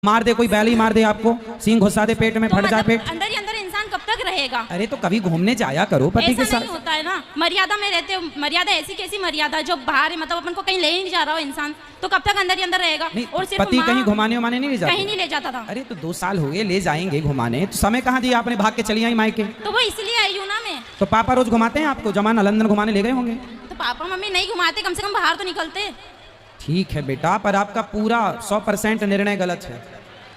मार दे, कोई बैली मार दे आपको, सींग घुसा दे पेट में, तो फट जाए मतलब पेट। अंदर ही अंदर इंसान कब तक रहेगा? अरे तो कभी घूमने जाया करो पति के ऐसा साथ। नहीं होता है ना, मर्यादा में रहते हो। मर्यादा ऐसी कैसी मर्यादा जो बाहर है, मतलब अपन को कहीं ले ही नहीं जा रहा हो इंसान, तो कब तक अंदर ही अंदर रहेगा? नहीं, और सिर्फ पति कहीं घुमाने उमाने नहीं ले जाते? कहीं नहीं ले जाता था। अरे तो 2 साल हो गए, ले जाएंगे घुमाने, तो समय कहाँ दिया आपने, भाग के चली आई मायके? तो वो इसलिए आई हूँ ना मैं। तो पापा रोज घुमाते हैं आपको, जमाना लंदन घुमाने ले गए होंगे? तो पापा मम्मी नहीं घुमाते, कम से कम बाहर तो निकलते। ठीक है बेटा, पर आपका पूरा 100% निर्णय गलत है।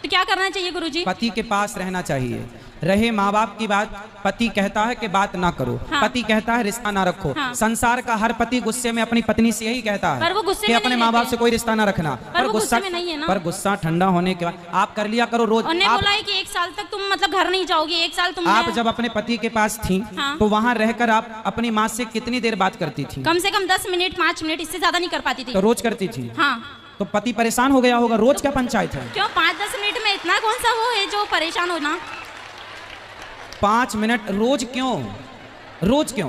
तो क्या करना चाहिए गुरुजी? पति के पास रहना चाहिए। रहे माँ बाप की बात, पति कहता है कि बात ना करो, हाँ। पति कहता है रिश्ता ना रखो। हाँ। संसार का हर पति गुस्से में अपनी पत्नी से यही कहता है पर वो गुस्से कि में अपने नहीं माँ बाप रहते। से कोई रिश्ता ना रखना। पर वो गुस्से में नहीं है ना। पर गुस्सा ठंडा होने के बाद आप कर लिया करो रोज। उन्होंने आप, बोला है कि 1 साल तक तुम मतलब घर नहीं जाओगी, 1 साल तुम। आप जब अपने पति के पास थी, हाँ। तो वहाँ रहकर आप अपनी माँ से कितनी देर बात करती थी? कम से कम 10 मिनट 5 मिनट, इससे ज्यादा नहीं कर पाती थी। तो रोज करती थी? हाँ। तो पति परेशान हो गया होगा, रोज क्या पंचायत है? क्यों 5-10 मिनट में इतना कौन सा वो है जो परेशान होना? 5 मिनट रोज क्यों? रोज क्यों?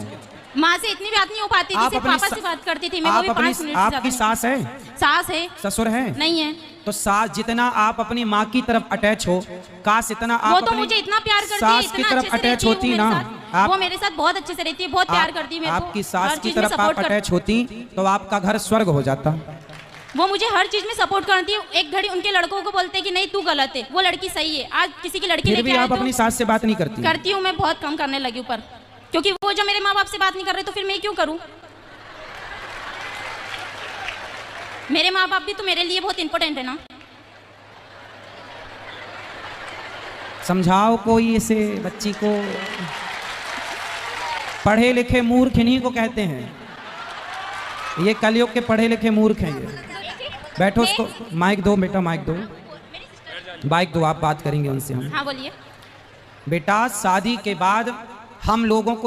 माँ से इतनी बात नहीं हो पाती थी, सिर्फ पापा से बात करती थी मैं, वो भी 5 मिनट से ज्यादा आपकी नहीं। सास है? सास है। ससुर है? नहीं है। तो सास जितना आप अपनी माँ की तरफ अटैच हो, काश इतना आप वो तो अपनी मुझे इतना प्यार करती है, सास की इतना तरफ अच्छे से अटैच रहती है वो होती मेरे ना। साथ। वो मेरे साथ बहुत अच्छे से रहती है, बहुत प्यार करती है मेरे को। आपकी हर सास की चीज़ में तरफ आप support कर- अटैच होती तो आपका घर स्वर्ग हो जाता। वो मुझे हर चीज में सपोर्ट करती है। एक घड़ी उनके लड़कों को बोलते हैं कि नहीं तू गलत है, वो लड़की सही है। आज किसी की लड़की फिर लेके भी आए आप अपनी तो सास से बात नहीं करती? करती हूँ मैं, बहुत कम करने लगी हूँ, पर क्योंकि वो जब मेरे माँ बाप से बात नहीं कर रहे तो फिर मैं क्यों करूँ? मेरे माँ बाप भी तो मेरे लिए बहुत इंपॉर्टेंट है ना। समझाओ कोई इसे बच्ची को। पढ़े लिखे मूर्ख इन्हीं को कहते हैं, ये कलयुग के पढ़े लिखे मूर्ख हैं ये। बैठो, उसको माइक दो बेटा, माइक दो, माइक दो, आप बात करेंगे उनसे हम। हाँ बोलिए। बेटा शादी के बाद हम लोगों को